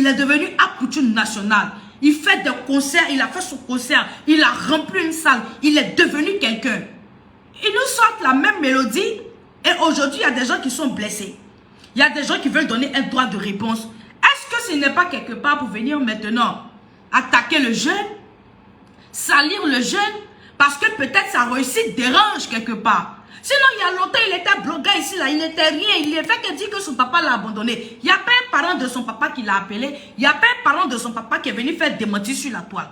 Il est devenu Apoutou national. Il fait des concerts, il a fait son concert, il a rempli une salle, il est devenu quelqu'un. Ils nous sortent la même mélodie et aujourd'hui, il y a des gens qui sont blessés. Il y a des gens qui veulent donner un droit de réponse. Est-ce que ce n'est pas quelque part pour venir maintenant attaquer le jeune, salir le jeune, parce que peut-être sa réussite dérange quelque part? Sinon, il y a longtemps, il était blogueur ici, là, il n'était rien. Il est fait que dire que son papa l'a abandonné. Il n'y a pas un parent de son papa qui l'a appelé. Il n'y a pas un parent de son papa qui est venu faire démentir sur la toile.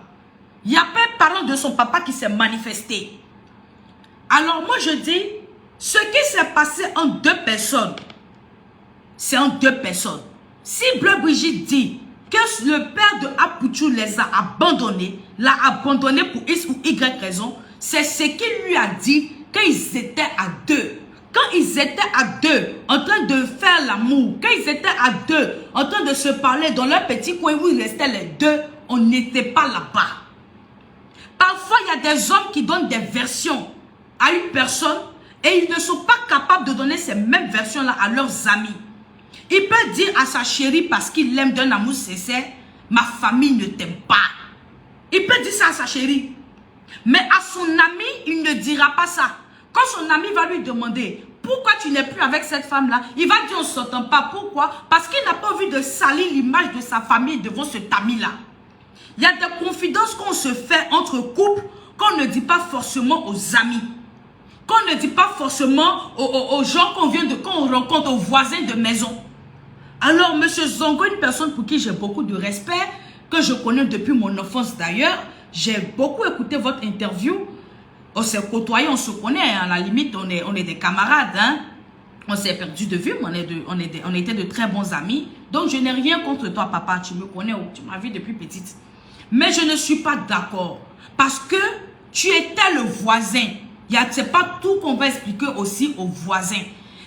Il n'y a pas un parent de son papa qui s'est manifesté. Alors moi, je dis, ce qui s'est passé en deux personnes, c'est en deux personnes. Si Bleu Brigitte dit que le père de Apoutou les a abandonnés, l'a abandonné pour X ou Y raison, c'est ce qu'il lui a dit quand ils étaient à deux. Quand ils étaient à deux, en train de faire l'amour, quand ils étaient à deux, en train de se parler dans leur petit coin où ils restaient les deux, on n'était pas là-bas. Parfois, il y a des hommes qui donnent des versions à une personne et ils ne sont pas capables de donner ces mêmes versions-là à leurs amis. Il peut dire à sa chérie parce qu'il l'aime d'un amour sincère, ma famille ne t'aime pas. Il peut dire ça à sa chérie. Mais à son ami, il ne dira pas ça. Quand son ami va lui demander pourquoi tu n'es plus avec cette femme-là, il va dire on ne s'entend pas. Pourquoi? Parce qu'il n'a pas envie de salir l'image de sa famille devant cet ami-là. Il y a des confidences qu'on se fait entre couples qu'on ne dit pas forcément aux amis. Qu'on ne dit pas forcément aux gens qu'on rencontre, aux voisins de maison. Alors, M. Zongo, une personne pour qui j'ai beaucoup de respect, que je connais depuis mon enfance d'ailleurs, j'ai beaucoup écouté votre interview. On s'est côtoyés, on se connaît, à la limite, on est des camarades. Hein? On s'est perdu de vue, mais on était de très bons amis. Donc, je n'ai rien contre toi, papa. Tu me connais, tu m'as vu depuis petite. Mais je ne suis pas d'accord. Parce que tu étais le voisin. Ce n'est pas tout qu'on va expliquer aussi aux voisins.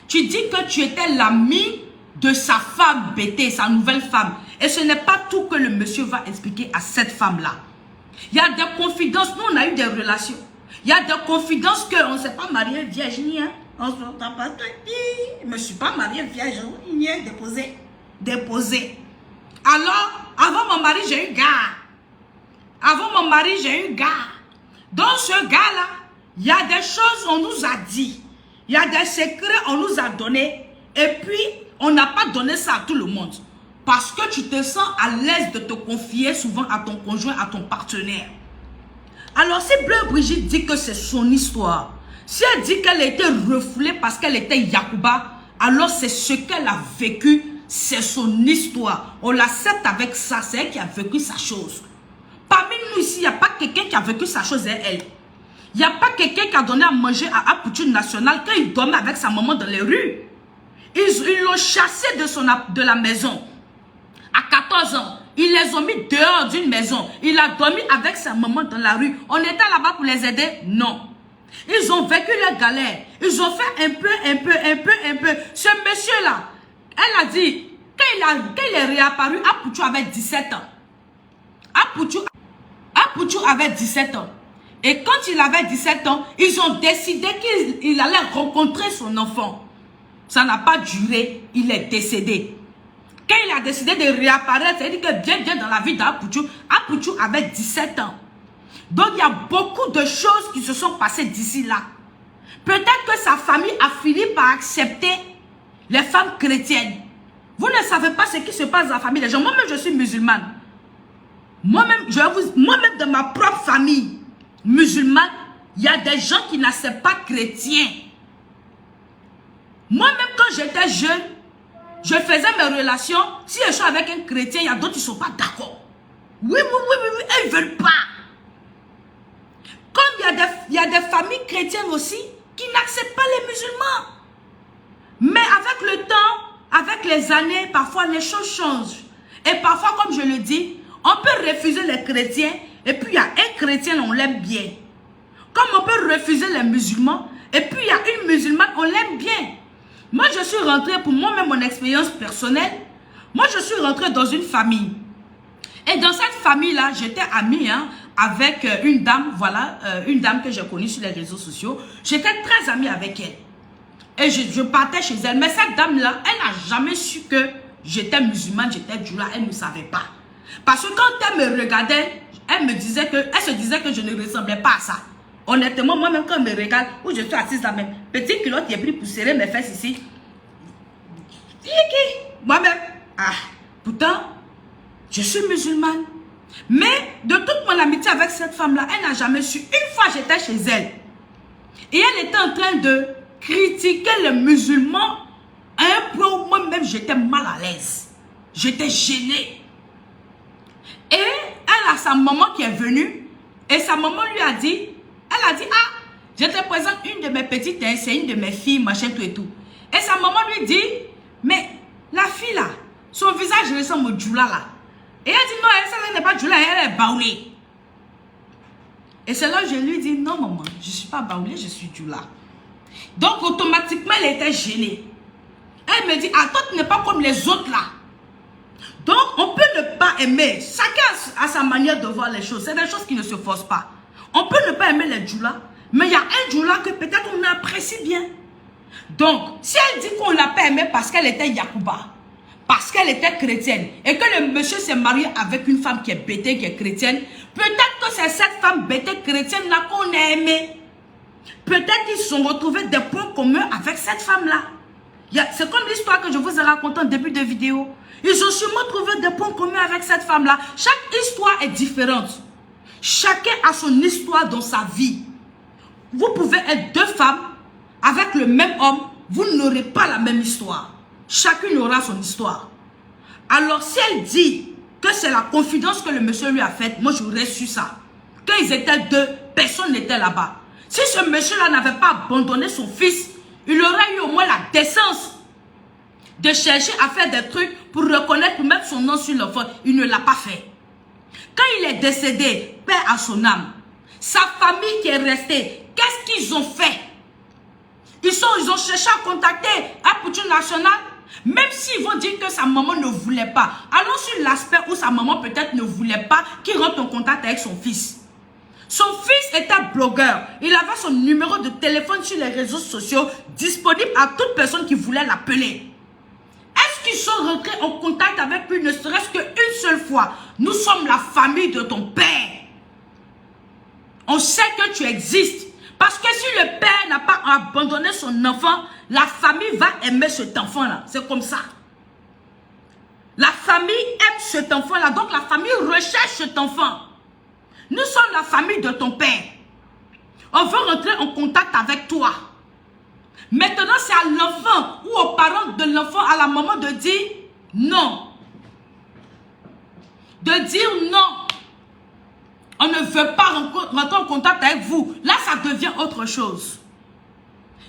Tu dis que tu étais l'ami de sa femme bêtée, sa nouvelle femme. Et ce n'est pas tout que le monsieur va expliquer à cette femme-là. Il y a des confidences. Nous, on a eu des relations. Il y a des confidences qu'on ne s'est pas marié vierge. Hein? On ne s'entend pas. Je ne me suis pas mariée vierge. Ni déposé. Déposé. Alors, avant mon mari, j'ai eu gars. Avant mon mari, j'ai eu gars. Dans ce gars-là, il y a des choses on nous a dit. Il y a des secrets on nous a donnés. Et puis, on n'a pas donné ça à tout le monde. Parce que tu te sens à l'aise de te confier souvent à ton conjoint, à ton partenaire. Alors, si Bleu Brigitte dit que c'est son histoire, si elle dit qu'elle a été refoulée parce qu'elle était Yacouba, alors c'est ce qu'elle a vécu, c'est son histoire. On l'accepte avec ça, c'est elle qui a vécu sa chose. Parmi nous ici, il n'y a pas quelqu'un qui a vécu sa chose, elle. Il n'y a pas quelqu'un qui a donné à manger à Apoutou national quand il dormait avec sa maman dans les rues. Ils l'ont chassé de la maison. À 14 ans, ils les ont mis dehors d'une maison. Il a dormi avec sa maman dans la rue. On était là-bas pour les aider? Non. Ils ont vécu leur galère. Ils ont fait un peu. Ce monsieur-là, elle a dit, quand il est réapparu, Apoutou avait 17 ans. Apoutou avait 17 ans. Et quand il avait 17 ans, ils ont décidé qu'il allait rencontrer son enfant. Ça n'a pas duré, il est décédé. Quand il a décidé de réapparaître, c'est-à-dire que bien dans la vie d'Apoutou, Apoutou avait 17 ans. Donc il y a beaucoup de choses qui se sont passées d'ici là. Peut-être que sa famille a fini par accepter les femmes chrétiennes. Vous ne savez pas ce qui se passe dans la famille des gens. Moi-même, je suis musulmane. Moi-même, dans ma propre famille musulmane, il y a des gens qui n'acceptent pas chrétiens. Moi-même, quand j'étais jeune, je faisais mes relations. Si je suis avec un chrétien, il y a d'autres qui ne sont pas d'accord. Oui, ils ne veulent pas. Comme il y a des familles chrétiennes aussi qui n'acceptent pas les musulmans. Mais avec le temps, avec les années, parfois les choses changent. Et parfois, comme je le dis, on peut refuser les chrétiens et puis il y a un chrétien, on l'aime bien. Comme on peut refuser les musulmans et puis il y a une musulmane, on l'aime bien. Moi, je suis rentrée, pour moi-même, mon expérience personnelle, moi, je suis rentrée dans une famille. Et dans cette famille-là, j'étais amie avec une dame, voilà, une dame que j'ai connue sur les réseaux sociaux. J'étais très amie avec elle. Et je partais chez elle. Mais cette dame-là, elle n'a jamais su que j'étais musulmane, j'étais djoula, elle ne savait pas. Parce que quand elle me regardait, elle se disait que je ne ressemblais pas à ça. Honnêtement, moi-même, quand elle me regarde, où je suis assise là même, petite culotte qui est pris pour serrer mes fesses ici. Moi-même, pourtant, je suis musulmane. Mais de toute mon amitié avec cette femme-là, elle n'a jamais su. Une fois, j'étais chez elle. Et elle était en train de critiquer les musulmans à un point où moi-même, j'étais mal à l'aise. J'étais gênée. Et elle a sa maman qui est venue. Et sa maman lui a dit, je te présente une de mes petites, c'est une de mes filles, machin, tout et tout. Et sa maman lui dit, mais la fille là, son visage ressemble au djoula là. Et elle dit, non, elle n'est pas djoula, elle est baoulée. Et c'est là que je lui dis, non maman, je ne suis pas baoulée, je suis djoula. Donc automatiquement, elle était gênée. Elle me dit, toi tu n'es pas comme les autres là. Donc on peut ne pas aimer, chacun a sa manière de voir les choses. C'est des choses qui ne se forcent pas. On peut ne pas aimer les djoulas, mais il y a un djoula que peut-être on apprécie bien. Donc, si elle dit qu'on l'a pas aimée parce qu'elle était Yacouba, parce qu'elle était chrétienne, et que le monsieur s'est marié avec une femme qui est bêtée, qui est chrétienne, peut-être que c'est cette femme bêtée chrétienne-là qu'on a aimée. Peut-être qu'ils se sont retrouvés des points communs avec cette femme-là. C'est comme l'histoire que je vous ai racontée en début de vidéo. Ils ont sûrement trouvé des points communs avec cette femme-là. Chaque histoire est différente. Chacun a son histoire dans sa vie. Vous pouvez être deux femmes avec le même homme, vous n'aurez pas la même histoire. Chacune aura son histoire. Alors si elle dit que c'est la confidence que le monsieur lui a faite, moi j'aurais su ça. Quand ils étaient deux, personne n'était là-bas. Si ce monsieur-là n'avait pas abandonné son fils, il aurait eu au moins la décence de chercher à faire des trucs pour reconnaître, pour mettre son nom sur l'enfant. Il ne l'a pas fait. Quand il est décédé, paix à son âme, sa famille qui est restée, qu'est-ce qu'ils ont fait? Ils ont cherché à contacter Apouture National, même s'ils vont dire que sa maman ne voulait pas. Allons sur l'aspect où sa maman peut-être ne voulait pas qu'il rentre en contact avec son fils. Son fils était blogueur. Il avait son numéro de téléphone sur les réseaux sociaux disponible à toute personne qui voulait l'appeler. Est-ce qu'ils sont rentrés en contact avec lui ne serait-ce qu'une seule fois? Nous sommes la famille de ton père. On sait que tu existes. Parce que si le père n'a pas abandonné son enfant, la famille va aimer cet enfant-là. C'est comme ça. La famille aime cet enfant-là. Donc la famille recherche cet enfant. Nous sommes la famille de ton père. On veut rentrer en contact avec toi. Maintenant, c'est à l'enfant ou aux parents de l'enfant, à la maman de dire non. De dire non. On ne veut pas rentrer en contact avec vous. Là, ça devient autre chose.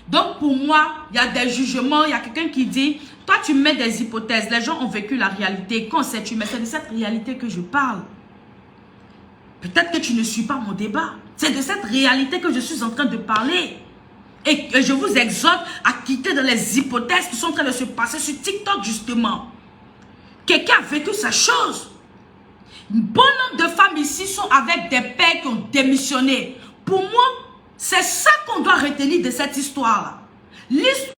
Donc, pour moi, il y a des jugements. Il y a quelqu'un qui dit, toi, tu mets des hypothèses. Les gens ont vécu la réalité. Quand c'est tu mets, c'est de cette réalité que je parle. Peut-être que tu ne suis pas mon débat. C'est de cette réalité que je suis en train de parler. Et je vous exhorte à quitter dans les hypothèses qui sont en train de se passer sur TikTok, justement. Quelqu'un a vécu ces choses. Bon nombre de femmes ici sont avec des pères qui ont démissionné. Pour moi, c'est ça qu'on doit retenir de cette histoire-là. L'histoire...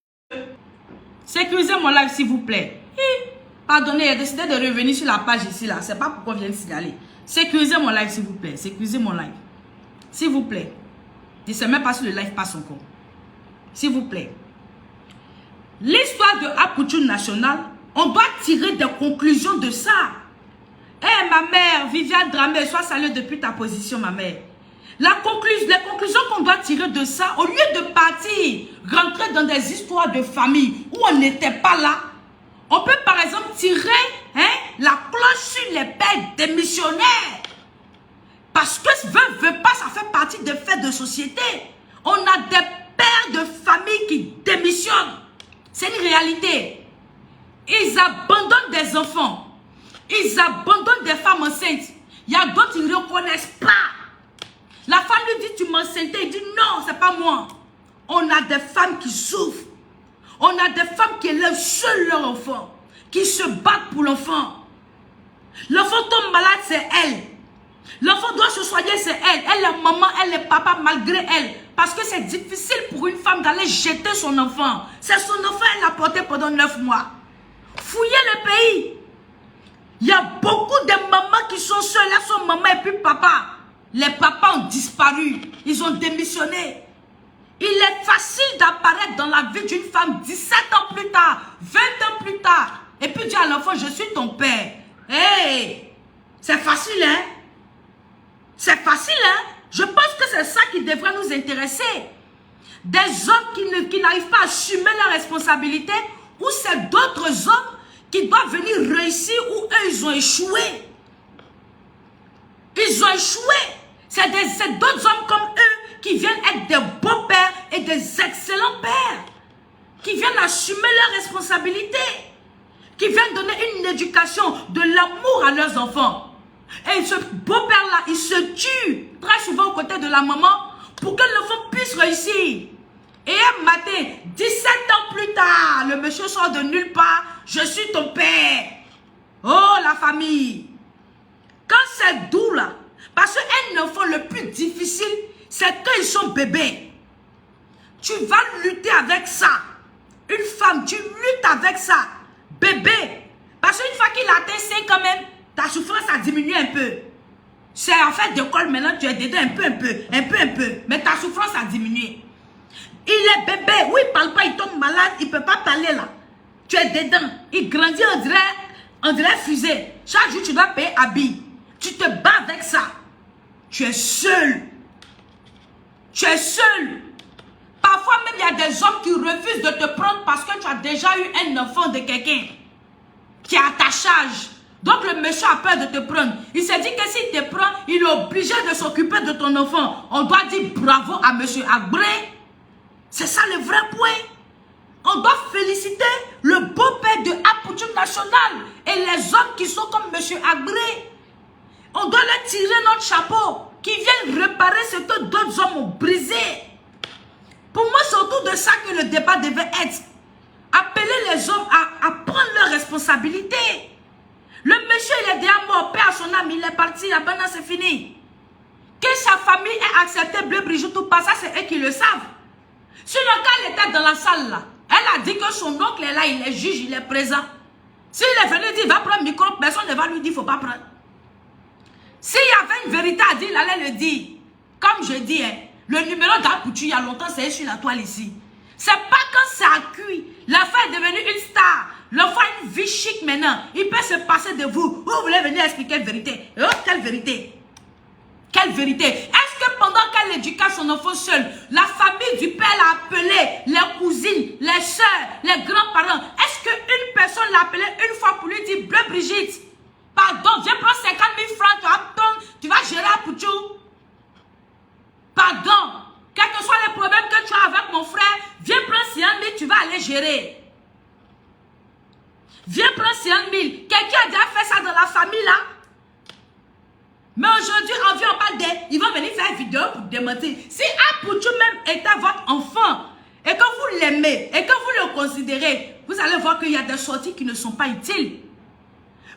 Sécurisez mon live, s'il vous plaît. Pardonnez, il a décidé de revenir sur la page ici, là. C'est pas pourquoi je viens de signaler. Sécurisez mon live, s'il vous plaît. Sécurisez mon live. S'il vous plaît. Je ne sais même pas si le live passe encore. S'il vous plaît. L'histoire de Apouture National, on doit tirer des conclusions de ça. Eh, ma mère, Viviane Dramé, sois saluée depuis ta position, ma mère. Les conclusions qu'on doit tirer de ça, au lieu de partir, rentrer dans des histoires de famille où on n'était pas là, on peut par exemple tirer la cloche sur les pères démissionnaires. Parce que veut pas, ça fait partie des faits de société. On a des pères de famille qui démissionnent. C'est une réalité. Ils abandonnent des enfants. Ils abandonnent des femmes enceintes. Il y a d'autres qui ne reconnaissent pas. La femme lui dit, tu m'enceintais. Il dit, non, c'est pas moi. On a des femmes qui souffrent. On a des femmes qui élèvent seuls leur enfant. Qui se battent pour l'enfant. L'enfant tombe malade, c'est elle. L'enfant doit se soigner, c'est elle. Elle est maman, elle est papa, malgré elle. Parce que c'est difficile pour une femme d'aller jeter son enfant. C'est son enfant, elle l'a porté pendant 9 mois. Fouillez le pays. Il y a beaucoup de mamans qui sont seules. Elles sont maman et puis papa. Les papas ont disparu. Ils ont démissionné. Il est facile d'apparaître dans la vie d'une femme 17 ans plus tard, 20 ans plus tard. Et puis dire à l'enfant, je suis ton père. Hey, c'est facile, hein? C'est facile, hein? Je pense que c'est ça qui devrait nous intéresser. Des hommes qui n'arrivent pas à assumer leurs responsabilités, ou c'est d'autres hommes qui doivent venir réussir où eux, ils ont échoué. Ils ont échoué. C'est d'autres hommes comme eux qui viennent être des beaux pères et des excellents pères. Qui viennent assumer leurs responsabilités. Qui viennent donner une éducation, de l'amour à leurs enfants. Et ce beau-père-là, il se tue très souvent aux côtés de la maman pour que l'enfant puisse réussir. Et un matin, 17 ans plus tard, le monsieur sort de nulle part. Je suis ton père. Oh, la famille. Quand c'est doux là, parce qu'un enfant le plus difficile, c'est quand ils sont bébés. Tu vas lutter avec ça. Une femme, tu luttes avec ça. Bébé. Parce qu'une fois qu'il atteint 5 ans même, ta souffrance a diminué un peu. C'est en fait d'école maintenant, tu es dedans un peu. Mais ta souffrance a diminué. Il est bébé. Oui, il ne parle pas, il tombe malade, il ne peut pas parler là. Tu es dedans. Il grandit, on dirait fusée. Chaque jour, tu dois payer habit. Tu te bats avec ça. Tu es seul. Tu es seul. Parfois même, il y a des hommes qui refusent de te prendre parce que tu as déjà eu un enfant de quelqu'un qui est à ta charge. Donc le monsieur a peur de te prendre. Il s'est dit que s'il te prend, il est obligé de s'occuper de ton enfant. On doit dire bravo à monsieur Agbray. C'est ça le vrai point. On doit féliciter le beau-père de Apoutum National et les hommes qui sont comme monsieur Agbray. On doit leur tirer notre chapeau, qui viennent réparer ce que d'autres hommes ont brisé. Pour moi, c'est autour de ça que le débat devait être. Appeler les hommes à prendre leurs responsabilités. Le monsieur, il est déjà mort, père à son âme, il est parti, la banane, c'est fini. Que sa famille ait accepté Bleu Brigitte ou pas, ça c'est eux qui le savent. Sinon, quand elle était dans la salle là, elle a dit que son oncle est là, il est juge, il est présent. S'il est venu dire, va prendre le micro, personne ne va lui dire, il ne faut pas prendre. S'il y avait une vérité à dire, il allait le dire. Comme je dis, hein, le numéro d'Apoutu, il y a longtemps, c'est sur la toile ici. C'est pas quand ça a cuit. L'enfant est devenu une star. L'enfant a une vie chic maintenant. Il peut se passer de vous. Vous voulez venir expliquer la vérité. Oh, quelle vérité? Quelle vérité? Est-ce que pendant qu'elle éduquait son enfant seul, la famille du père l'a appelé, les cousines, les soeurs, les grands-parents, est-ce qu'une personne l'a appelé une fois pour lui dire, Bleu Brigitte, pardon, viens prendre 50 000 francs, tu vas gérer à Pouchou. Pardon, quels que soient les problèmes que tu as avec mon frère, viens prendre 50 000, tu vas aller gérer. Viens prendre 50 000. Quelqu'un a déjà fait ça dans la famille là? Mais aujourd'hui, on vient en parle d'elle. Ils vont venir faire une vidéo pour démentir. Si Apouchou même était votre enfant, et que vous l'aimez, et que vous le considérez, vous allez voir qu'il y a des sorties qui ne sont pas utiles.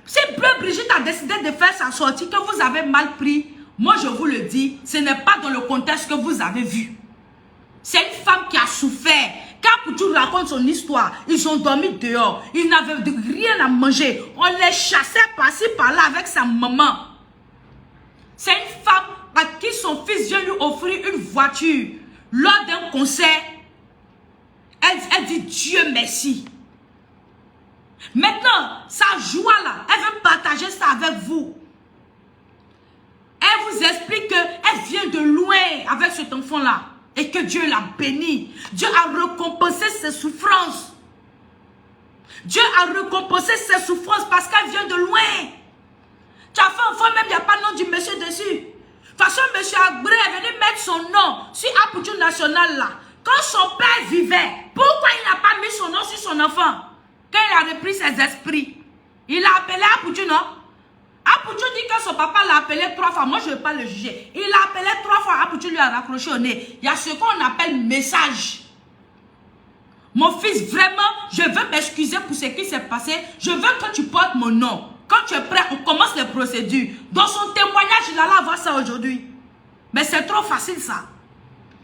Si Bleu Brigitte a décidé de faire sa sortie, que vous avez mal pris, moi je vous le dis, ce n'est pas dans le contexte que vous avez vu. C'est une femme qui a souffert. Quand Apouchou raconte son histoire, ils ont dormi dehors, ils n'avaient rien à manger. On les chassait par-ci par-là avec sa maman. C'est une femme à qui son fils vient lui offrir une voiture. Lors d'un concert, elle dit Dieu merci. Maintenant, sa joie là, elle veut partager ça avec vous. Elle vous explique qu'elle vient de loin avec cet enfant-là. Et que Dieu l'a béni. Dieu a récompensé ses souffrances. Dieu a récompensé ses souffrances parce qu'elle vient de loin. Tu as fait un enfant, même il n'y a pas le nom du monsieur dessus. De toute façon, monsieur Agbray est venu mettre son nom sur Apoutum National là. Quand son père vivait, pourquoi il n'a pas mis son nom sur son enfant? Quand il a repris ses esprits, il a appelé Apoutum, non? Apoutum dit que son papa l'a appelé 3 fois. Moi, je ne vais pas le juger. Il l'a appelé 3 fois. Apoutum lui a raccroché au nez. Il y a ce qu'on appelle message. Mon fils, vraiment, je veux m'excuser pour ce qui s'est passé. Je veux que tu portes mon nom. Quand tu es prêt, on commence les procédures. Dans son témoignage, il allait avoir ça aujourd'hui. Mais c'est trop facile ça.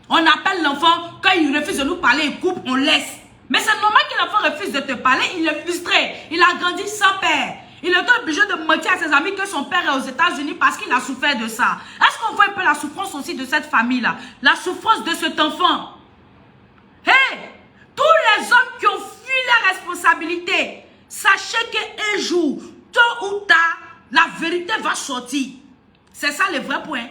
On appelle l'enfant, quand il refuse de nous parler, il coupe, on laisse. Mais c'est normal que l'enfant refuse de te parler. Il est frustré. Il a grandi sans père. Il est obligé de mentir à ses amis que son père est aux États-Unis parce qu'il a souffert de ça. Est-ce qu'on voit un peu la souffrance aussi de cette famille-là? La souffrance de cet enfant. Hey! Tous les hommes qui ont fui la responsabilité, sachez qu'un jour, tôt ou tard, la vérité va sortir. C'est ça le vrai point.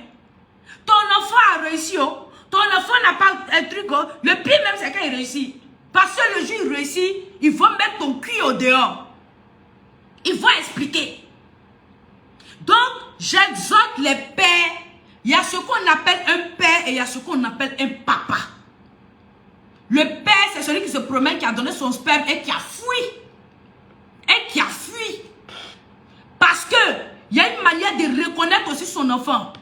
Ton enfant a réussi, oh. Ton enfant n'a pas un truc, oh. Le pire même, c'est qu'il réussit. Parce que le jour où il réussit, ils vont mettre ton cul au dehors. Ils vont expliquer. Donc, j'exhorte les pères. Il y a ce qu'on appelle un père et il y a ce qu'on appelle un papa. Le père, c'est celui qui se promène, qui a donné son sperme et qui a fui. Et qui a fui. Parce que il y a une manière de reconnaître aussi son enfant.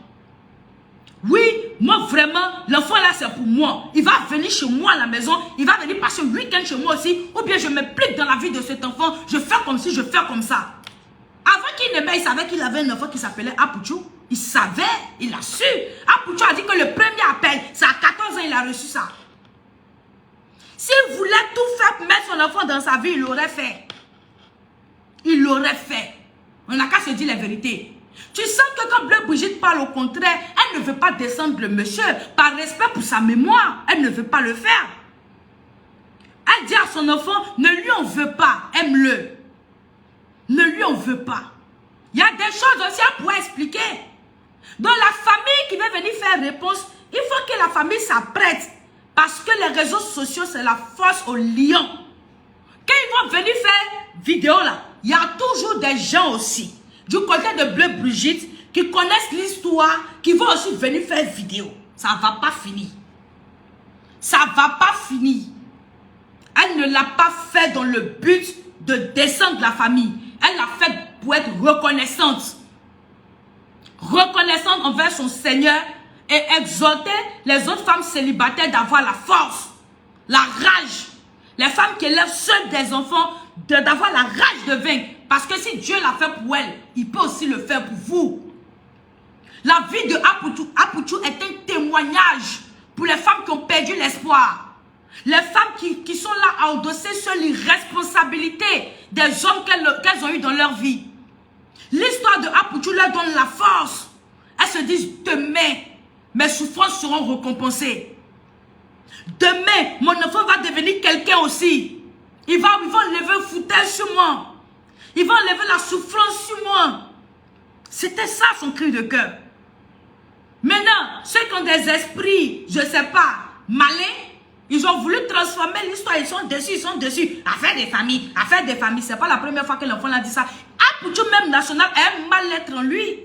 Oui, moi vraiment, l'enfant là c'est pour moi. Il va venir chez moi à la maison, il va venir passer le week-end chez moi aussi. Ou bien je m'implique dans la vie de cet enfant, je fais comme si, je fais comme ça. Avant qu'il ne meure, il savait qu'il avait un enfant qui s'appelait Apouchou. Il savait, il a su. Apouchou a dit que le premier appel, c'est à 14 ans, il a reçu ça. S'il voulait tout faire pour mettre son enfant dans sa vie, il l'aurait fait. Il l'aurait fait. On n'a qu'à se dire la vérité. Tu sens que quand Bleu Brigitte parle au contraire, elle ne veut pas descendre le monsieur. Par respect pour sa mémoire, elle ne veut pas le faire. Elle dit à son enfant, ne lui en veux pas, aime-le. Ne lui en veux pas. Il y a des choses aussi à pouvoir expliquer. Dans la famille qui veut venir faire réponse, il faut que la famille s'apprête. Parce que les réseaux sociaux, c'est la force au lion. Quand ils vont venir faire vidéo là, il y a toujours des gens aussi, du côté de Bleu Brigitte, qui connaissent l'histoire, qui vont aussi venir faire vidéo. Ça ne va pas finir. Ça ne va pas finir. Elle ne l'a pas fait dans le but de descendre la famille. Elle l'a fait pour être reconnaissante. Reconnaissante envers son Seigneur et exhorter les autres femmes célibataires d'avoir la force, la rage. Les femmes qui élèvent seules des enfants, d'avoir la rage de vaincre. Parce que si Dieu l'a fait pour elle, il peut aussi le faire pour vous. La vie de Apouchou est un témoignage pour les femmes qui ont perdu l'espoir. Les femmes qui sont là à endosser sur les responsabilités des hommes qu'elles ont eu dans leur vie. L'histoire de Apouchou leur donne la force. Elles se disent, demain, mes souffrances seront récompensées. Demain, mon enfant va devenir quelqu'un aussi. Ils vont lever le fauteuil sur moi. Ils vont lever la souffrance sur moi. C'était ça son cri de cœur. Maintenant, ceux qui ont des esprits, je ne sais pas, malins, ils ont voulu transformer l'histoire. Ils sont dessus. Affaire des familles, affaire des familles. Ce n'est pas la première fois que l'enfant a dit ça. Apouchou même national a un mal-être en lui.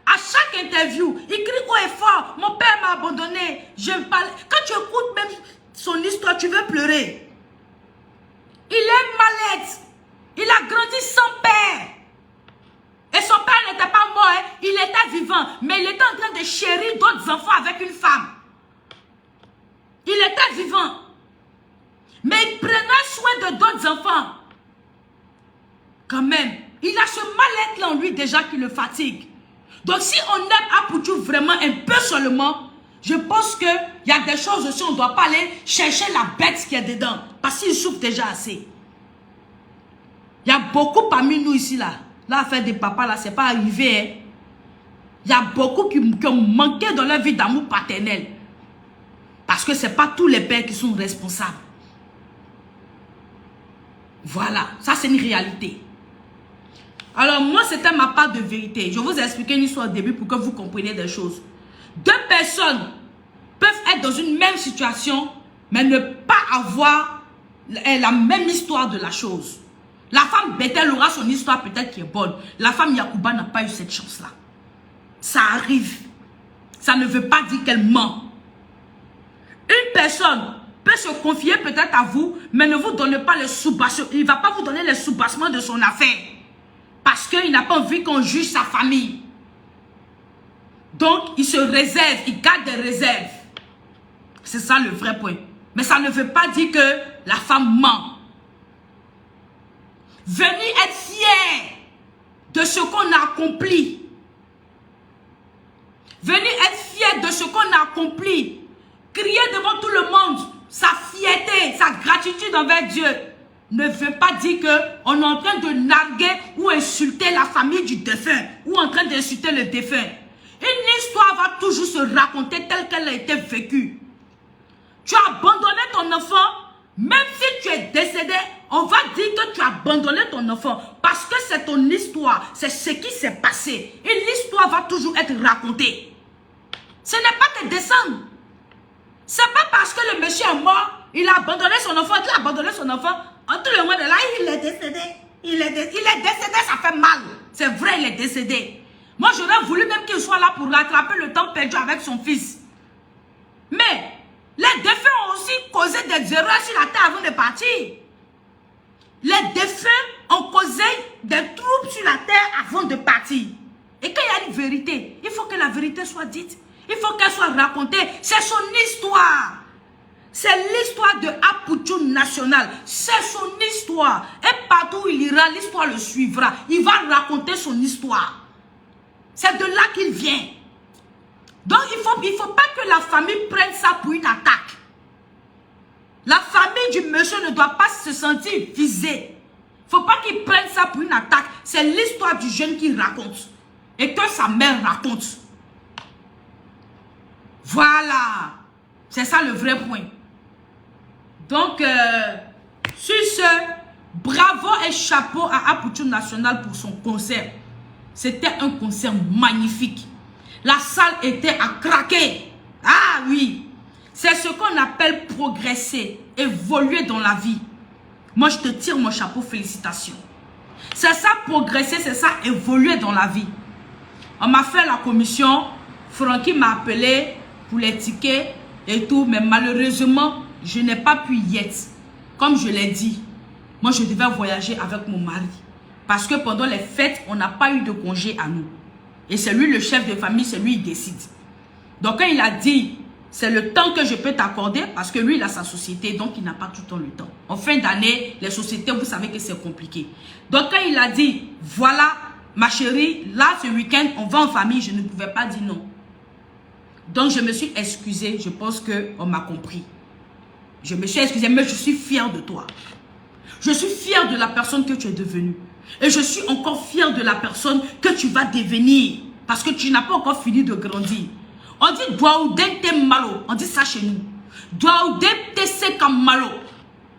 À chaque interview, il crie haut et fort, mon père m'a abandonné. Je parle. Quand tu écoutes même son histoire, tu veux pleurer. Il est mal-être. Il a grandi sans père. Et son père n'était pas mort, hein. Il était vivant. Mais il était en train de chérir d'autres enfants avec une femme. Il était vivant. Mais il prenait soin de d'autres enfants. Quand même, il a ce mal-être en lui déjà qui le fatigue. Donc si on aime Apouchou vraiment un peu seulement, je pense qu'il y a des choses aussi, on ne doit pas aller chercher la bête qui est dedans. Parce qu'il souffre déjà assez. Il y a beaucoup parmi nous ici, là. L'affaire des papas, là, c'est pas arrivé. Hein. Il y a beaucoup qui ont manqué dans leur vie d'amour paternel. Parce que ce n'est pas tous les pères qui sont responsables. Voilà, ça c'est une réalité. Alors moi, c'était ma part de vérité. Je vous ai expliqué une histoire au début pour que vous compreniez des choses. Deux personnes peuvent être dans une même situation, mais ne pas avoir la même histoire de la chose. La femme Bethel aura son histoire peut-être qui est bonne. La femme Yacouba n'a pas eu cette chance-là. Ça arrive. Ça ne veut pas dire qu'elle ment. Une personne peut se confier peut-être à vous, mais ne vous donne pas les sous-bassements. Il ne va pas vous donner les sous-bassements de son affaire. Parce qu'il n'a pas envie qu'on juge sa famille. Donc, il se réserve, il garde des réserves. C'est ça le vrai point. Mais ça ne veut pas dire que la femme ment. Venir être fier de ce qu'on a accompli. Venir être fier de ce qu'on a accompli. Crier devant tout le monde. sa fierté, sa gratitude envers Dieu ne veut pas dire qu'on est en train de narguer ou insulter la famille du défunt ou en train d'insulter le défunt. Une histoire va toujours se raconter telle qu'elle a été vécue. Tu as abandonné ton enfant, même si tu es décédé, on va dire que tu as abandonné ton enfant parce que c'est ton histoire, c'est ce qui s'est passé. Et l'histoire va toujours être racontée. Ce n'est pas tes descendants. C'est pas parce que le monsieur est mort, il a abandonné son enfant, il a abandonné son enfant. En tout le monde est là, il est décédé. Il est décédé, ça fait mal. C'est vrai, il est décédé. Moi, j'aurais voulu même qu'il soit là pour rattraper le temps perdu avec son fils. Mais les défunts ont aussi causé des erreurs sur la terre avant de partir. Les défunts ont causé des troubles sur la terre avant de partir. Et quand il y a une vérité, il faut que la vérité soit dite. Il faut qu'elle soit racontée. C'est son histoire. C'est l'histoire de Apoutou National. C'est son histoire. Et partout où il ira, l'histoire le suivra. Il va raconter son histoire. C'est de là qu'il vient. Donc il faut pas que la famille prenne ça pour une attaque. La famille du monsieur ne doit pas se sentir visée. Il ne faut pas qu'il prenne ça pour une attaque. C'est l'histoire du jeune qu'il raconte. Et que sa mère raconte. Voilà. C'est ça le vrai point. Donc, sur ce, bravo et chapeau à Apoutou National pour son concert. C'était un concert magnifique. La salle était à craquer. Ah oui. C'est ce qu'on appelle progresser, évoluer dans la vie. Moi, je te tire mon chapeau, félicitations. C'est ça, progresser, c'est ça, évoluer dans la vie. On m'a fait la commission, Francky m'a appelé pour les tickets et tout, mais malheureusement, je n'ai pas pu y être. Comme je l'ai dit, moi, je devais voyager avec mon mari. Parce que pendant les fêtes, on n'a pas eu de congé à nous. Et c'est lui le chef de famille, c'est lui qui décide. Donc, quand il a dit, c'est le temps que je peux t'accorder, parce que lui, il a sa société, donc il n'a pas tout le temps le temps. En fin d'année, les sociétés, vous savez que c'est compliqué. Donc, quand il a dit, voilà, ma chérie, là, ce week-end, on va en famille, je ne pouvais pas dire non. Donc, je me suis excusée, je pense qu'on m'a compris. Je me suis excusée, mais je suis fière de toi. Je suis fière de la personne que tu es devenue. Et je suis encore fière de la personne que tu vas devenir. Parce que tu n'as pas encore fini de grandir. On dit Douaoudin te malo. On dit ça chez nous. Douaoudin te seka malo.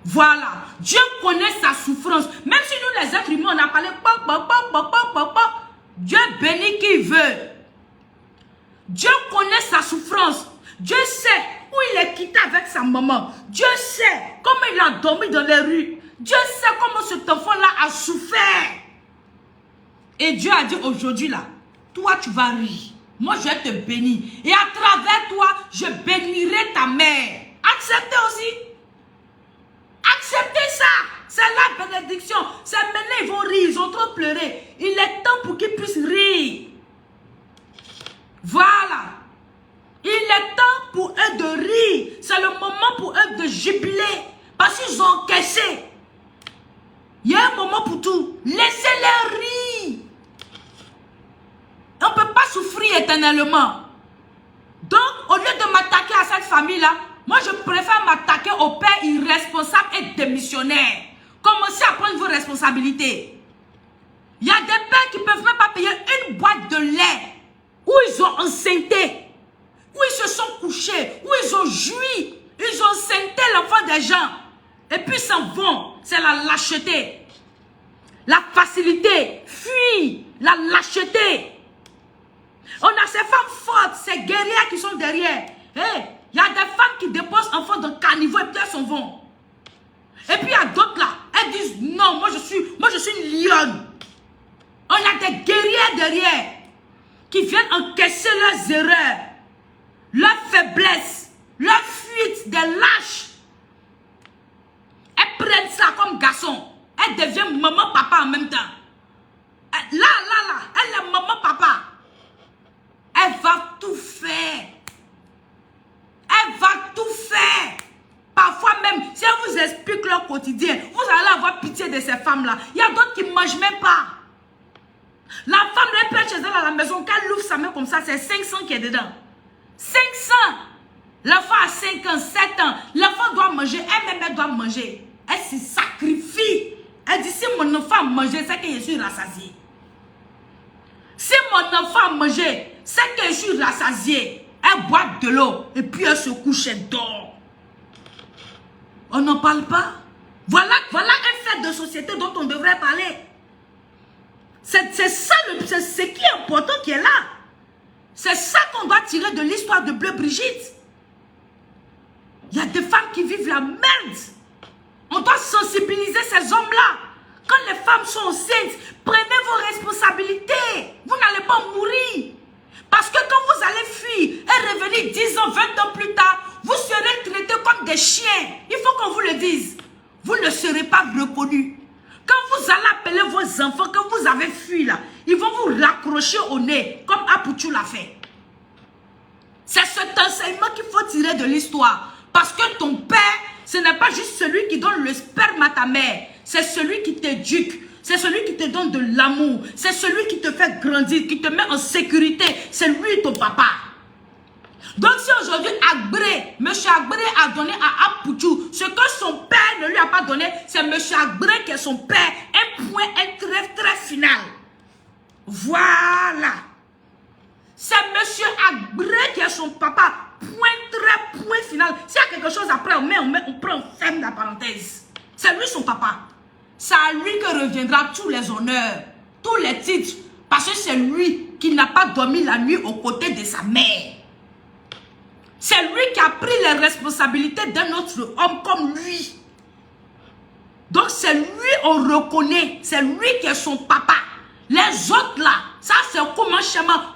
Voilà. Dieu connaît sa souffrance. Même si nous les êtres humains, on a parlé. Dieu bénit qui veut. Dieu connaît sa souffrance. Dieu sait où il est quitté avec sa maman. Dieu sait comment il a dormi dans les rues. Dieu sait comment cet enfant-là a souffert. Et Dieu a dit aujourd'hui là, toi tu vas rire. Moi je vais te bénir. Et à travers toi, je bénirai ta mère. Acceptez aussi. Acceptez ça. C'est la bénédiction. C'est maintenant ils vont rire. Ils ont trop pleuré. Il est temps pour qu'ils puissent rire. Voilà. Il est temps pour eux de rire. C'est le moment pour eux de jubiler. Parce qu'ils ont encaissé. Il y a un moment pour tout. Laissez-les rire. On ne peut pas souffrir éternellement. Donc, au lieu de m'attaquer à cette famille-là, moi, je préfère m'attaquer aux pères irresponsables et démissionnaires. Commencez à prendre vos responsabilités. Il y a des pères qui ne peuvent même pas payer une boîte de lait où ils ont enceinté, où ils se sont couchés, où ils ont joui, ils ont enceinté l'enfant des gens. Et puis, ils s'en vont. C'est la lâcheté. La facilité. Fuir. La lâcheté. On a ces femmes fortes, ces guerrières qui sont derrière. Hey, il y a des femmes qui déposent enfants dans le caniveau et puis elles s'en vont. Et puis il y a d'autres là. Elles disent non, moi je suis une lionne. On a des guerrières derrière qui viennent encaisser leurs erreurs, leurs faiblesses, leurs fuites, des lâches. Elles prennent ça comme garçon. Elles deviennent maman, papa en même temps. Elle est maman, papa. Elle va tout faire. Elle va tout faire. Parfois même, si elle vous explique leur quotidien, vous allez avoir pitié de ces femmes-là. Il y a d'autres qui ne mangent même pas. La femme, elle peut être chez elle à la maison, quand elle ouvre sa main comme ça, c'est 500 qui est dedans. 500. L'enfant a 5 ans, 7 ans. L'enfant doit manger. Elle-même, elle doit manger. Elle se sacrifie. Elle dit, si mon enfant a mangé, c'est que je suis rassasiée. Si mon enfant a mangé, c'est que je suis rassasiée. Elle boit de l'eau et puis elle se couche et dort. On n'en parle pas. Voilà un fait de société dont on devrait parler. C'est ça, c'est ce qui est important qui est là. C'est ça qu'on doit tirer de l'histoire de Bleu Brigitte. Il y a des femmes qui vivent la merde. On doit sensibiliser ces hommes-là. Quand les femmes sont enceintes, prenez vos responsabilités. Vous n'allez pas mourir. Parce que quand vous allez fuir et revenir 10 ans, 20 ans plus tard, vous serez traités comme des chiens. Il faut qu'on vous le dise. Vous ne serez pas reconnus. Quand vous allez appeler vos enfants, quand vous avez fui là, ils vont vous raccrocher au nez, comme Apoutou l'a fait. C'est cet enseignement qu'il faut tirer de l'histoire. Parce que ton père, ce n'est pas juste celui qui donne le sperme à ta mère. C'est celui qui t'éduque. C'est celui qui te donne de l'amour. C'est celui qui te fait grandir, qui te met en sécurité. C'est lui ton papa. Donc si aujourd'hui Agbré, M. Agbré a donné à Apoutou ce que son père ne lui a pas donné, c'est M. Agbré qui est son père. Un point, un très final. Voilà. C'est M. Agbré qui est son papa. Point final. S'il y a quelque chose après, on prend, on ferme la parenthèse. C'est lui son papa. C'est à lui que reviendra tous les honneurs, tous les titres. Parce que c'est lui qui n'a pas dormi la nuit aux côtés de sa mère. C'est lui qui a pris les responsabilités d'un autre homme comme lui. Donc c'est lui on reconnaît. C'est lui qui est son papa. Les autres là, ça c'est comme un schéma.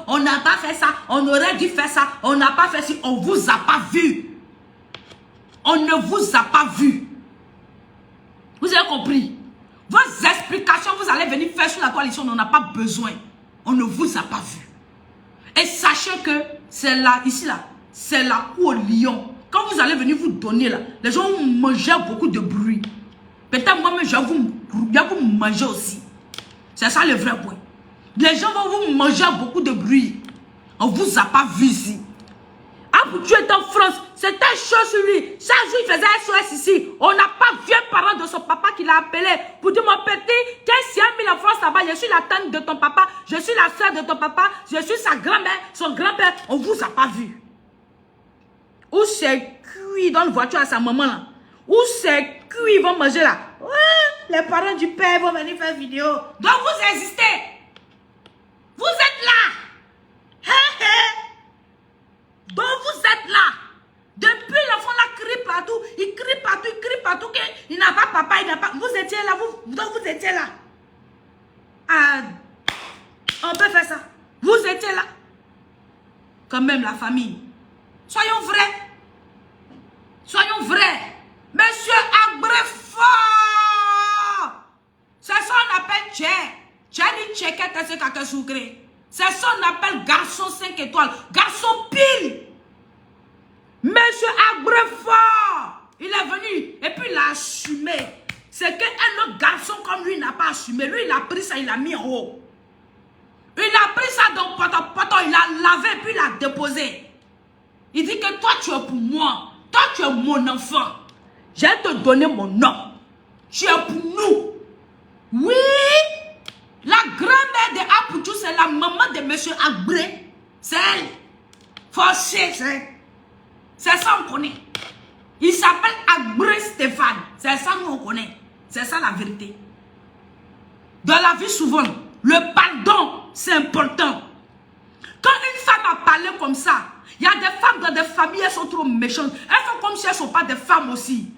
On n'a pas fait ça. On aurait dû faire ça. On n'a pas fait ça. On ne vous a pas vu. On ne vous a pas vu. Vous avez compris? Vos explications, vous allez venir faire sur la coalition. On n'en a pas besoin. On ne vous a pas vu. Et sachez que c'est là, ici là, c'est la cour au lion. Quand vous allez venir vous donner là, les gens vont manger beaucoup de bruit. Peut-être moi-même, je vais vous manger aussi. C'est ça le vrai point. Les gens vont vous manger beaucoup de bruit. On ne vous a pas vu ici. Ah, tu es en France, c'était chaud sur lui. Chaque jour, il faisait SOS ici. On n'a pas vu un parent de son papa qui l'a appelé pour dire, mon petit, qu'est-ce qu'il y a mis en France là-bas? Je suis la tante de ton papa, je suis la soeur de ton papa, je suis sa grand-mère, son grand-père. On ne vous a pas vu. Ou c'est cuit dans la voiture à sa maman là. Ou c'est cuit, ils vont manger là. Ouais, les parents du père vont venir faire vidéo. Donc vous existez. Vous êtes là. Donc vous êtes là. Depuis l'enfant là crie partout. Il crie partout. Il n'a pas papa, il n'a pas. Vous étiez là, donc vous étiez là. Ah, on peut faire ça. Vous étiez là. Quand même la famille. Soyons vrais. Soyons vrais. Monsieur Agbré fort. C'est ça qu'on appelle Tché. Tché ni Tchéket, c'est ce qu'on sucré. C'est ça qu'on appelle garçon 5 étoiles. Garçon pile. Monsieur Agbré fort. Il est venu et puis il a assumé. C'est qu'un autre garçon comme lui n'a pas assumé. Lui, il a pris ça, il l'a mis en haut. Il a pris ça dans poton, il a lavé et puis il l'a déposé. Il dit que toi, tu es pour moi. Toi, tu es mon enfant. Je vais te donner mon nom. Tu es pour nous. Oui. La grand-mère de Apoutou, c'est la maman de monsieur Agbré. C'est elle. Forcé, c'est ça on connaît. Il s'appelle Agbré Stéphane. C'est ça nous on connaît. C'est ça la vérité. Dans la vie souvent, le pardon, c'est important. Quand une femme a parlé comme ça, il y a des femmes dans des familles, elles sont trop méchantes. Elles font comme si elles ne sont pas des femmes aussi.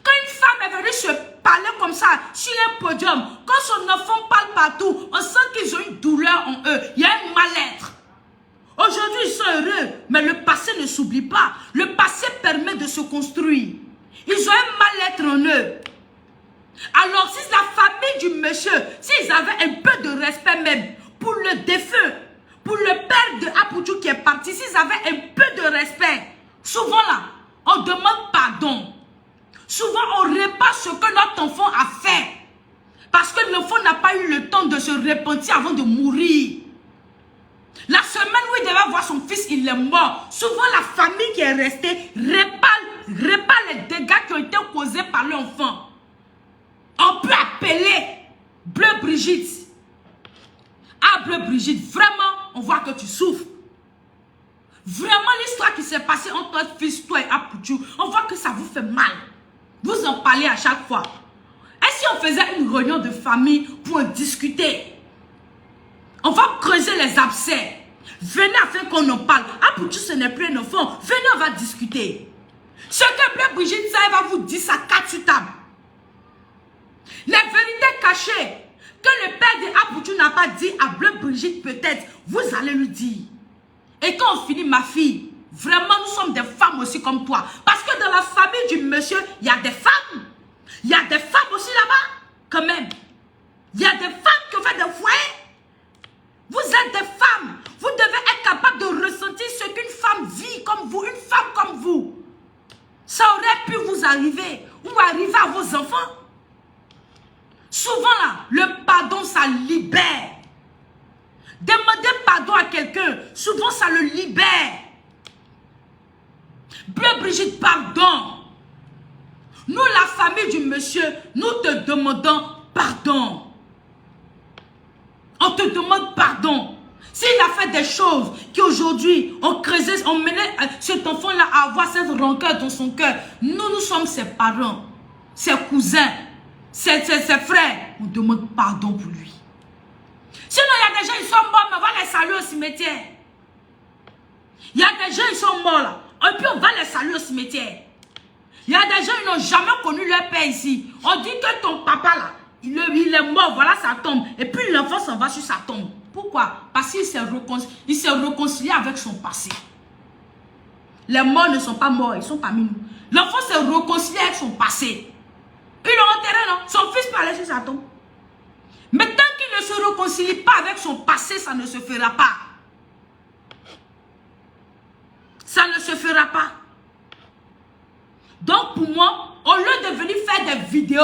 Quand une femme est venue se parler comme ça sur un podium, quand son enfant parle partout, on sent qu'ils ont une douleur en eux. Il y a un mal-être. Aujourd'hui, ils sont heureux, mais le passé ne s'oublie pas. Le passé permet de se construire. Ils ont un mal-être en eux. Alors, si la famille du monsieur, s'ils avaient un peu de respect même pour le défunt, pour le père de Apoutou qui est parti, s'ils avaient un peu de respect, souvent là, on demande pardon. Souvent, on répare ce que notre enfant a fait. Parce que l'enfant n'a pas eu le temps de se repentir avant de mourir. La semaine où où il devait voir son fils, il est mort. Souvent, la famille qui est restée répare les dégâts qui ont été causés par l'enfant. On peut appeler Bleu Brigitte. Ah, Bleu Brigitte, vraiment, on voit que tu souffres. Vraiment, l'histoire qui s'est passée entre votre fils, toi et Apoutou, on voit que ça vous fait mal. Vous en parlez à chaque fois. Et si on faisait une réunion de famille pour en discuter? On va creuser les abcès. Venez afin qu'on en parle. Apoutou, ce n'est plus un enfant. Venez, on va discuter. Ce que Bleu Brigitte, ça va vous dire, ça casse sur table. Les vérités cachées que le père de Apoutou n'a pas dit à Bleu Brigitte, peut-être, vous allez lui dire. Et quand on finit, ma fille, vraiment, nous sommes des femmes aussi comme toi. Parce que dans la famille du monsieur, il y a des femmes. Il y a des femmes aussi là-bas, quand même. Il y a des femmes qui ont fait des foyers. Vous êtes des femmes. Vous devez être capable de ressentir ce qu'une femme vit comme vous, une femme comme vous. Ça aurait pu vous arriver ou arriver à vos enfants. Souvent là, le pardon, ça libère. Demander pardon à quelqu'un, souvent ça le libère. Bleu Brigitte, pardon. Nous, la famille du monsieur, nous te demandons pardon. On te demande pardon. S'il a fait des choses qui aujourd'hui ont creusé, ont mené cet enfant-là à avoir cette rancœur dans son cœur, nous sommes ses parents, ses cousins, ses frères. On demande pardon pour lui. Sinon, il y a des gens, ils sont morts, mais on va les saluer au cimetière. Il y a des gens, ils sont morts là. Et puis on va les saluer au cimetière. Il y a des gens, ils n'ont jamais connu leur père ici. On dit que ton papa là, il est mort, voilà sa tombe. Et puis l'enfant s'en va sur sa tombe. Pourquoi? Parce qu'il s'est réconcilié avec son passé. Les morts ne sont pas morts, ils sont parmi nous. L'enfant s'est réconcilié avec son passé. Ils l'ont enterré, non? Son fils peut aller sur sa tombe. Mais tant qu'il ne se réconcilie pas avec son passé, ça ne se fera pas. Ça ne se fera pas. Donc pour moi, au lieu de venir faire des vidéos,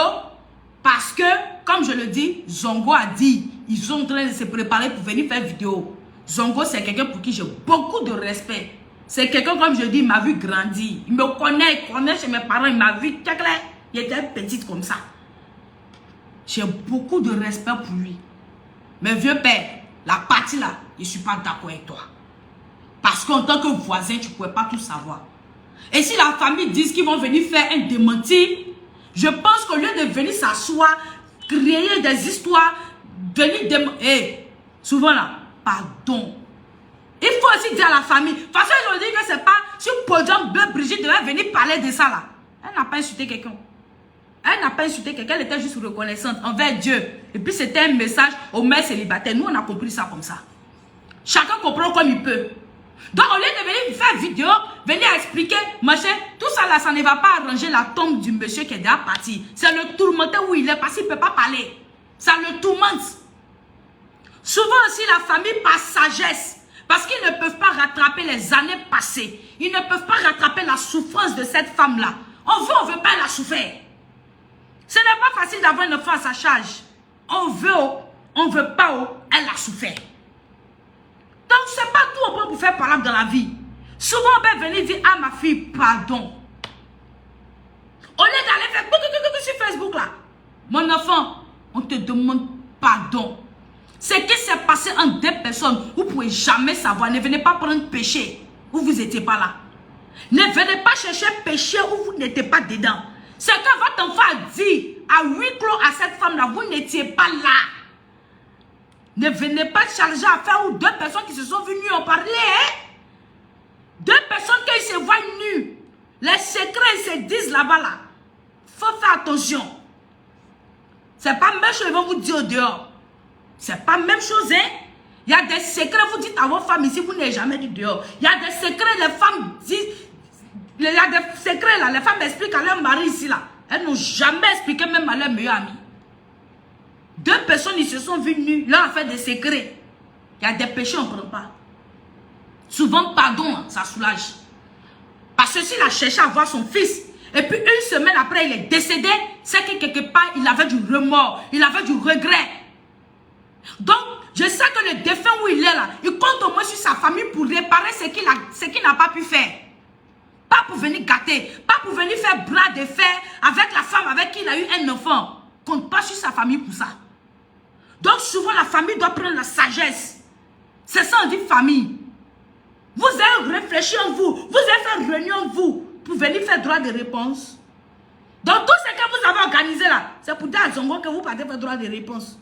parce que, comme je le dis, Zongo a dit, ils sont en train de se préparer pour venir faire vidéo. Zongo, c'est quelqu'un pour qui j'ai beaucoup de respect. C'est quelqu'un, comme je dis, il m'a vu grandir. Il me connaît, il connaît chez mes parents, il m'a vu, il était petite comme ça. J'ai beaucoup de respect pour lui. Mais vieux père, la partie là, je ne suis pas d'accord avec toi. Parce qu'en tant que voisin, tu ne pouvais pas tout savoir. Et si la famille dit qu'ils vont venir faire un démenti, je pense qu'au lieu de venir s'asseoir, créer des histoires, venir démentir, souvent là, pardon. Il faut aussi dire à la famille, de toute façon, ils ont dit que c'est pas sur podium Bleu Brigitte devait venir parler de ça là. Elle n'a pas insulté quelqu'un. Elle n'a pas insulté quelqu'un, elle était juste reconnaissante envers Dieu. Et puis c'était un message aux mères célibataires. Nous, on a compris ça comme ça. Chacun comprend comme il peut. Donc, au lieu de venir faire vidéo, venir expliquer, machin, tout ça là, ça ne va pas arranger la tombe du monsieur qui est déjà parti. C'est le tourmenté où il est parce qu'il ne peut pas parler. Ça le tourmente. Souvent aussi, la famille par sagesse, parce qu'ils ne peuvent pas rattraper les années passées. Ils ne peuvent pas rattraper la souffrance de cette femme-là. On veut pas la souffrir. Ce n'est pas facile d'avoir une enfant à sa charge. On veut pas, elle a souffert. Donc, ce n'est pas tout au point pour faire parler dans la vie. Souvent, on peut venir dire à ma fille, pardon. Au lieu d'aller faire sur Facebook là. Mon enfant, on te demande pardon. Ce qui s'est passé entre deux personnes, vous ne pouvez jamais savoir. Ne venez pas prendre péché où vous n'étiez pas là. Ne venez pas chercher péché où vous n'étiez pas dedans. Ce que votre enfant a dit à huis clos à cette femme-là, vous n'étiez pas là. Ne venez pas charger à faire où deux personnes qui se sont venues en parler. Hein? Deux personnes qui se voient nues. Les secrets ils se disent là-bas. Là. Faut faire attention. C'est pas la même chose, ils vont vous dire au dehors. C'est pas la même chose. Hein? Il y a des secrets, vous dites à vos femmes ici, vous n'avez jamais dit dehors. Il y a des secrets, les femmes disent. Il y a des secrets là, les femmes expliquent à leur mari ici là. Elles n'ont jamais expliqué même à leur meilleur ami. Deux personnes, ils se sont vues nues. Là, on fait des secrets. Il y a des péchés, on ne prend pas. Souvent, pardon, ça soulage. Parce que s'il a cherché à voir son fils, et puis une semaine après, il est décédé, c'est que quelque part, il avait du remords, il avait du regret. Donc, Je sais que le défunt où il est là, il compte au moins sur sa famille pour réparer ce qu'il n'a pas pu faire. Pas pour venir gâter, pas pour venir faire bras de fer avec la femme avec qui il a eu un enfant. Compte pas sur sa famille pour ça. Donc souvent la famille doit prendre la sagesse. C'est ça on dit famille. Vous avez réfléchi en vous, vous avez fait réunion en vous pour venir faire droit de réponse. Donc tout ce que vous avez organisé là, c'est pour dire à Zongo que vous partez faire droit de réponse.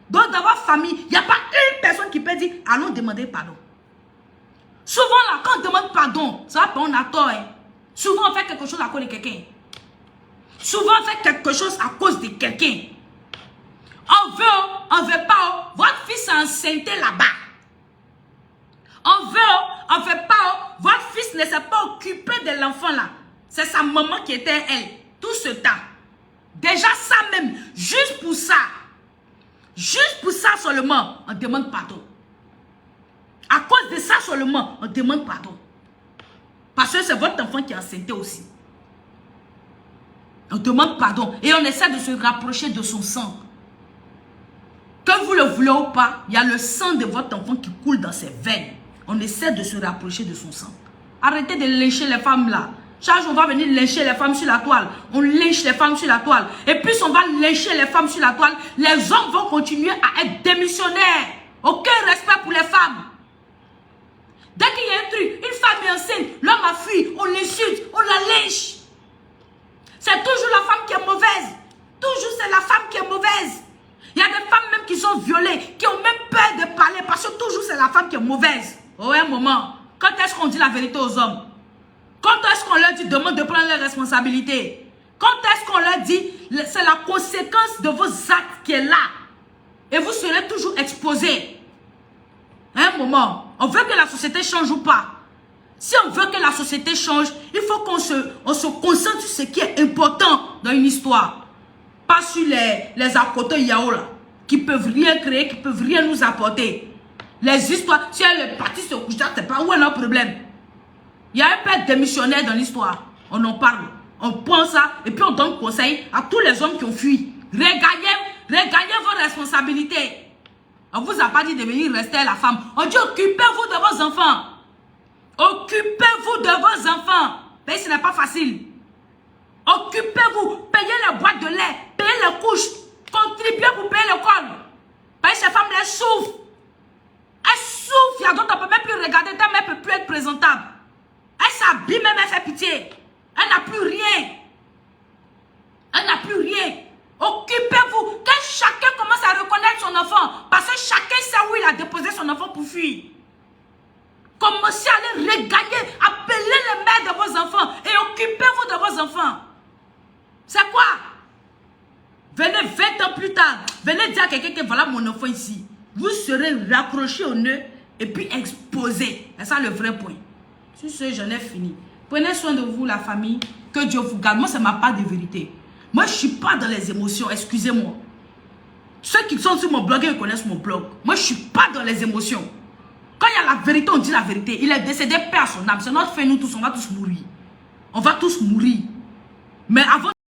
Donc d'avoir famille, il n'y a pas une personne qui peut dire allons demander pardon. Souvent là, quand on demande pardon, ça va pas on a tort. Hein. Souvent on fait quelque chose à cause de quelqu'un. Souvent on fait quelque chose à cause de quelqu'un. On veut pas, votre fils est enceinté là-bas. On veut pas, votre fils ne s'est pas occupé de l'enfant là. C'est sa maman qui était elle, tout ce temps. Déjà ça même, juste pour ça seulement, on demande pardon. À cause de ça seulement, on demande pardon. Parce que c'est votre enfant qui est enceinté aussi. On demande pardon et on essaie de se rapprocher de son sang. Que vous le voulez ou pas, il y a le sang de votre enfant qui coule dans ses veines. On essaie de se rapprocher de son sang. Arrêtez de lyncher les femmes là. Chaque jour, on va venir lyncher les femmes sur la toile. On lynche les femmes sur la toile. Et puis, on va lyncher les femmes sur la toile. Les hommes vont continuer à être démissionnaires. Aucun respect pour les femmes. Dès qu'il y a un truc, une femme est enceinte, l'homme a fui, on l'insulte, on la lynche. C'est toujours la femme qui est mauvaise. Toujours c'est la femme qui est mauvaise. Il y a des femmes même qui sont violées, qui ont même peur de parler parce que toujours c'est la femme qui est mauvaise. Oh, un moment, quand est-ce qu'on dit la vérité aux hommes? Quand est-ce qu'on leur dit demande de prendre leurs responsabilités? Quand est-ce qu'on leur dit c'est la conséquence de vos actes qui est là? Et vous serez toujours exposés. Un moment, on veut que la société change ou pas? Si on veut que la société change, il faut qu'on se concentre sur ce qui est important dans une histoire. Pas sur les à-côté yao là, qui peuvent rien créer, qui peuvent rien nous apporter. Les histoires, si elle est partie se coucher, c'est pas où est notre problème. Il y a un père démissionnaire dans l'histoire. On en parle. On prend ça et puis on donne conseil à tous les hommes qui ont fui. Regagnez vos responsabilités. On vous a pas dit de venir rester la femme. On dit occupez-vous de vos enfants. Occupez-vous de vos enfants. Mais ce n'est pas facile. Occupez-vous. Payez les boîtes de lait. Payez les couches. Contribuez pour payer l'école. Parce que ces femmes, elles souffrent. Elles souffrent. Il y a d'autres, on ne peut même plus regarder. Elle ne peut plus être présentable. Elle s'habille même, elle fait pitié. Elle n'a plus rien. Elle n'a plus rien. Occupez-vous. Que chacun commence à reconnaître son enfant. Parce que chacun sait où il a déposé son enfant pour fuir. Commencez à les regagner. Appelez les mères de vos enfants. Et occupez-vous de vos enfants. C'est quoi? Venez 20 ans plus tard. Venez dire à quelqu'un que voilà mon enfant ici. Vous serez raccroché au nœud et puis exposé. C'est ça le vrai point. Sur ce, j'en ai fini. Prenez soin de vous, la famille. Que Dieu vous garde. Moi, c'est ma part de vérité. Moi, je ne suis pas dans les émotions. Excusez-moi. Ceux qui sont sur mon blog, ils connaissent mon blog. Moi, je ne suis pas dans les émotions. Quand il y a la vérité, on dit la vérité. Il est décédé, paix à son âme. C'est notre fait, nous tous, on va tous mourir. On va tous mourir. Mais avant